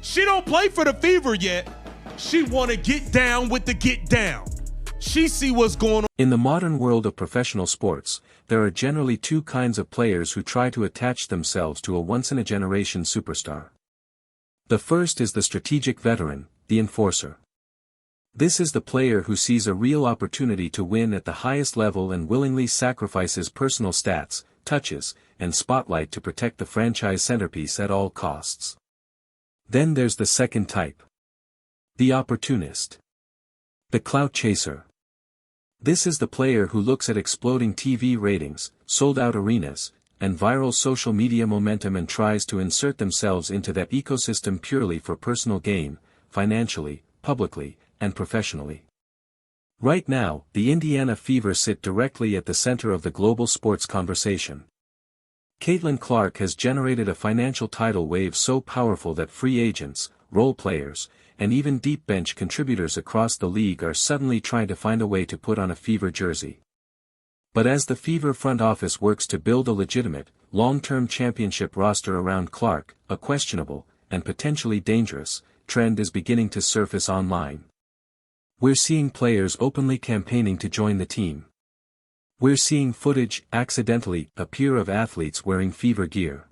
She don't play for the Fever yet. She want to get down with the get down. She see what's going on. In the modern world of professional sports, there are generally two kinds of players who try to attach themselves to a once-in-a-generation superstar. The first is the strategic veteran, the enforcer. This is the player who sees a real opportunity to win at the highest level and willingly sacrifices personal stats, touches, and spotlight to protect the franchise centerpiece at all costs. Then there's the second type. The opportunist. The clout chaser. This is the player who looks at exploding TV ratings, sold-out arenas, and viral social media momentum and tries to insert themselves into that ecosystem purely for personal gain, financially, publicly, and professionally. Right now, the Indiana Fever sit directly at the center of the global sports conversation. Caitlin Clark has generated a financial tidal wave so powerful that free agents, role players, and even deep bench contributors across the league are suddenly trying to find a way to put on a Fever jersey. But as the Fever front office works to build a legitimate, long-term championship roster around Clark, a questionable, and potentially dangerous, trend is beginning to surface online. We're seeing players openly campaigning to join the team. We're seeing footage accidentally appear of athletes wearing Fever gear.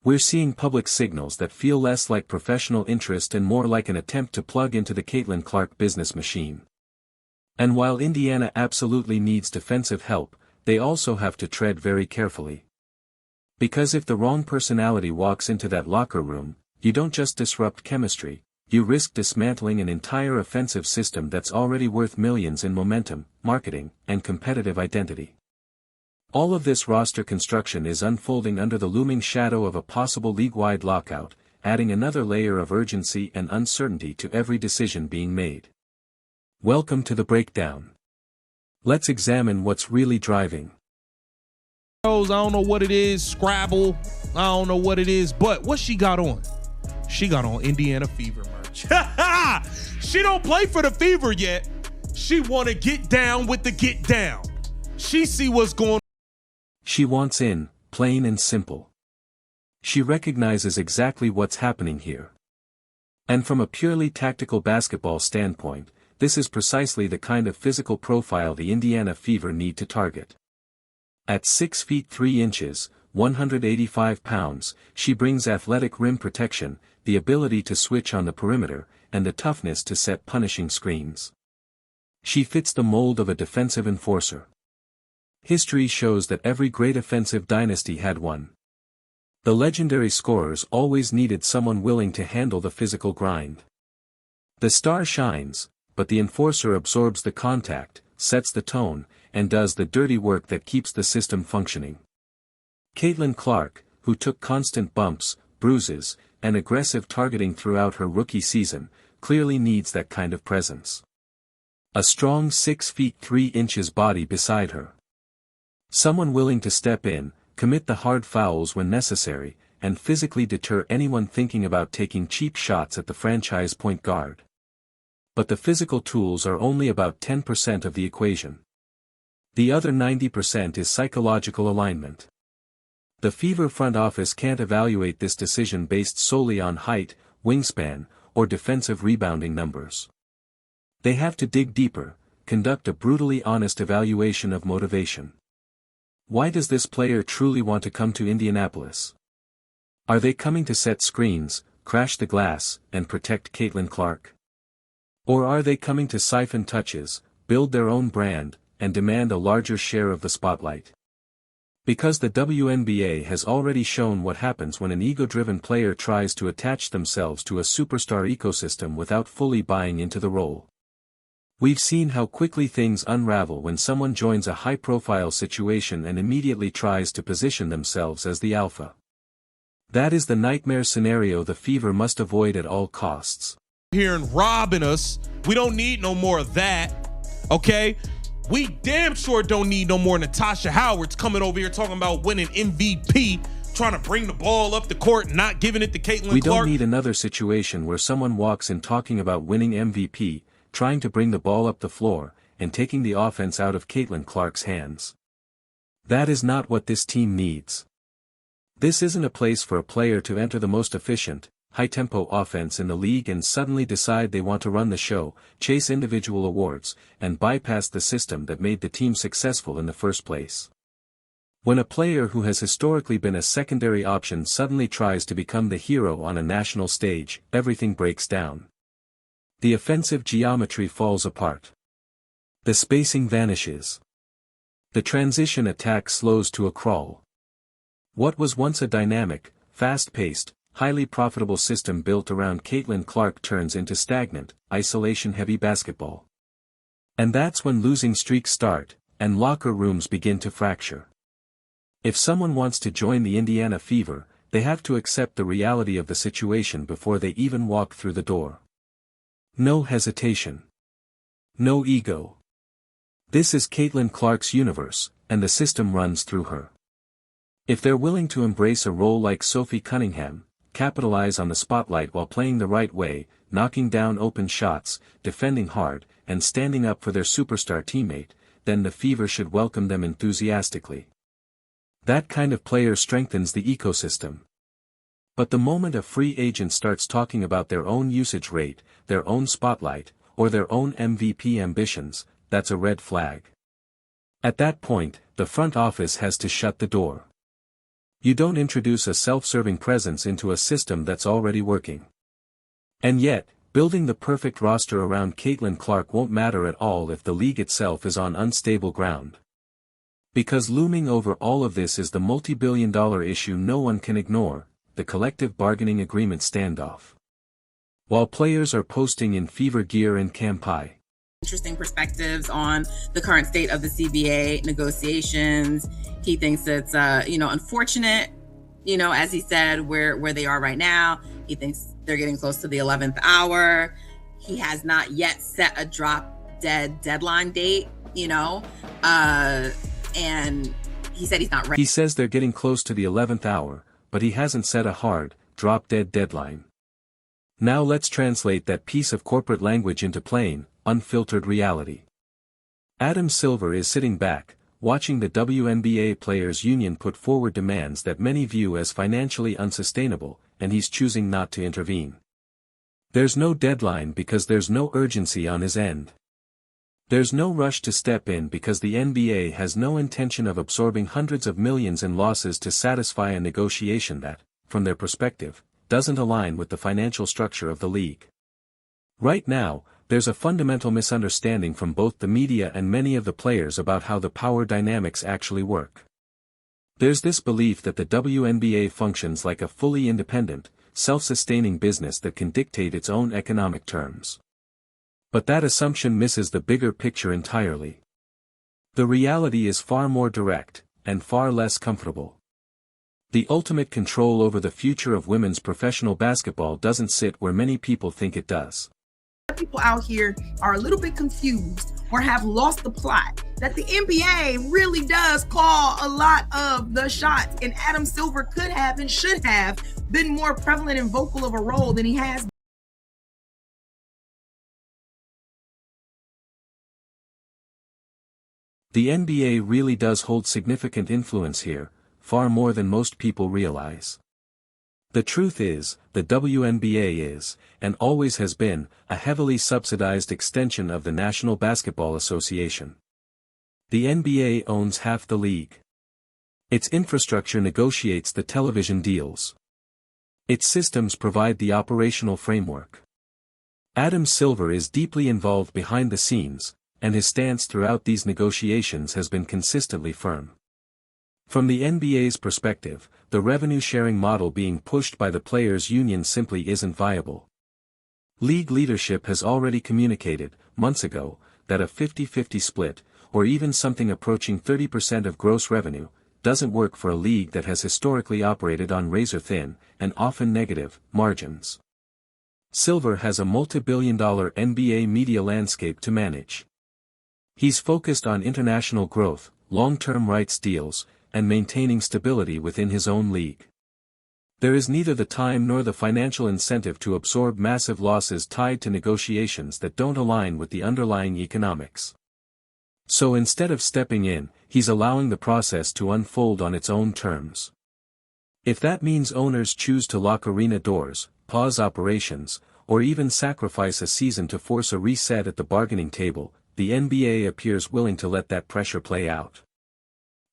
We're seeing public signals that feel less like professional interest and more like an attempt to plug into the Caitlin Clark business machine. And while Indiana absolutely needs defensive help, they also have to tread very carefully. Because if the wrong personality walks into that locker room, you don't just disrupt chemistry, you risk dismantling an entire offensive system that's already worth millions in momentum, marketing, and competitive identity. All of this roster construction is unfolding under the looming shadow of a possible league-wide lockout, adding another layer of urgency and uncertainty to every decision being made. Welcome to the breakdown. Let's examine what's really driving. I don't know what it is, Scrabble, I don't know what it is, but what she got on? She got on Indiana Fever merch. She don't play for the Fever yet. She want to get down with the get down. She see what's going on. She wants in, plain and simple. She recognizes exactly what's happening here. And from a purely tactical basketball standpoint, this is precisely the kind of physical profile the Indiana Fever need to target. At 6 feet 3 inches, 185 pounds, she brings athletic rim protection, the ability to switch on the perimeter, and the toughness to set punishing screens. She fits the mold of a defensive enforcer. History shows that every great offensive dynasty had one. The legendary scorers always needed someone willing to handle the physical grind. The star shines, but the enforcer absorbs the contact, sets the tone, and does the dirty work that keeps the system functioning. Caitlin Clark, who took constant bumps, bruises, and aggressive targeting throughout her rookie season, clearly needs that kind of presence. A strong 6 feet 3 inches body beside her. Someone willing to step in, commit the hard fouls when necessary, and physically deter anyone thinking about taking cheap shots at the franchise point guard. But the physical tools are only about 10% of the equation. The other 90% is psychological alignment. The Fever front office can't evaluate this decision based solely on height, wingspan, or defensive rebounding numbers. They have to dig deeper, conduct a brutally honest evaluation of motivation. Why does this player truly want to come to Indianapolis? Are they coming to set screens, crash the glass, and protect Caitlin Clark? Or are they coming to siphon touches, build their own brand, and demand a larger share of the spotlight? Because the WNBA has already shown what happens when an ego-driven player tries to attach themselves to a superstar ecosystem without fully buying into the role. We've seen how quickly things unravel when someone joins a high-profile situation and immediately tries to position themselves as the alpha. That is the nightmare scenario the Fever must avoid at all costs. Here and robbing us, we don't need no more of that, okay? We damn sure don't need no more Natasha Howards coming over here talking about winning MVP, trying to bring the ball up the court and not giving it to Caitlin Clark. We don't need another situation where someone walks in talking about winning MVP, trying to bring the ball up the floor, and taking the offense out of Caitlin Clark's hands. That is not what this team needs. This isn't a place for a player to enter the most efficient, high-tempo offense in the league and suddenly decide they want to run the show, chase individual awards, and bypass the system that made the team successful in the first place. When a player who has historically been a secondary option suddenly tries to become the hero on a national stage, everything breaks down. The offensive geometry falls apart. The spacing vanishes. The transition attack slows to a crawl. What was once a dynamic, fast-paced, highly profitable system built around Caitlin Clark turns into stagnant, isolation-heavy basketball. And that's when losing streaks start, and locker rooms begin to fracture. If someone wants to join the Indiana Fever, they have to accept the reality of the situation before they even walk through the door. No hesitation. No ego. This is Caitlin Clark's universe, and the system runs through her. If they're willing to embrace a role like Sophie Cunningham, capitalize on the spotlight while playing the right way, knocking down open shots, defending hard, and standing up for their superstar teammate, then the Fever should welcome them enthusiastically. That kind of player strengthens the ecosystem. But the moment a free agent starts talking about their own usage rate, their own spotlight, or their own MVP ambitions, that's a red flag. At that point, the front office has to shut the door. You don't introduce a self-serving presence into a system that's already working. And yet, building the perfect roster around Caitlin Clark won't matter at all if the league itself is on unstable ground. Because looming over all of this is the multi-billion-dollar issue no one can ignore, the collective bargaining agreement standoff. While players are posting in Fever gear and campai. Interesting perspectives on the current state of the CBA negotiations. He thinks it's, unfortunate, as he said, where they are right now. He thinks they're getting close to the 11th hour. He has not yet set a drop-dead deadline date, and he said he's not ready. He says they're getting close to the 11th hour, but he hasn't set a hard, drop-dead deadline. Now let's translate that piece of corporate language into plain, unfiltered reality. Adam Silver is sitting back, watching the WNBA Players Union put forward demands that many view as financially unsustainable, and he's choosing not to intervene. There's no deadline because there's no urgency on his end. There's no rush to step in because the NBA has no intention of absorbing hundreds of millions in losses to satisfy a negotiation that, from their perspective, doesn't align with the financial structure of the league. Right now, there's a fundamental misunderstanding from both the media and many of the players about how the power dynamics actually work. There's this belief that the WNBA functions like a fully independent, self-sustaining business that can dictate its own economic terms. But that assumption misses the bigger picture entirely. The reality is far more direct, and far less comfortable. The ultimate control over the future of women's professional basketball doesn't sit where many people think it does. People out here are a little bit confused or have lost the plot that the NBA really does call a lot of the shots, and Adam Silver could have and should have been more prevalent and vocal of a role than he has. The NBA really does hold significant influence here, far more than most people realize. The truth is, the WNBA is, and always has been, a heavily subsidized extension of the National Basketball Association. The NBA owns half the league. Its infrastructure negotiates the television deals. Its systems provide the operational framework. Adam Silver is deeply involved behind the scenes, and his stance throughout these negotiations has been consistently firm. From the NBA's perspective, the revenue-sharing model being pushed by the players' union simply isn't viable. League leadership has already communicated, months ago, that a 50-50 split, or even something approaching 30% of gross revenue, doesn't work for a league that has historically operated on razor-thin, and often negative, margins. Silver has a multi-billion-dollar NBA media landscape to manage. He's focused on international growth, long-term rights deals, and maintaining stability within his own league. There is neither the time nor the financial incentive to absorb massive losses tied to negotiations that don't align with the underlying economics. So instead of stepping in, he's allowing the process to unfold on its own terms. If that means owners choose to lock arena doors, pause operations, or even sacrifice a season to force a reset at the bargaining table, the NBA appears willing to let that pressure play out.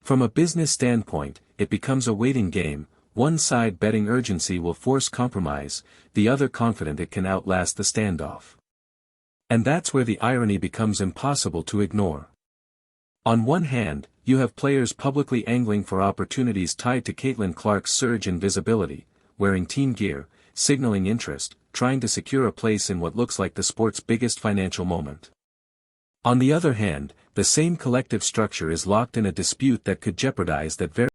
From a business standpoint, it becomes a waiting game, one side betting urgency will force compromise, the other confident it can outlast the standoff. And that's where the irony becomes impossible to ignore. On one hand, you have players publicly angling for opportunities tied to Caitlin Clark's surge in visibility, wearing team gear, signaling interest, trying to secure a place in what looks like the sport's biggest financial moment. On the other hand, the same collective structure is locked in a dispute that could jeopardize that very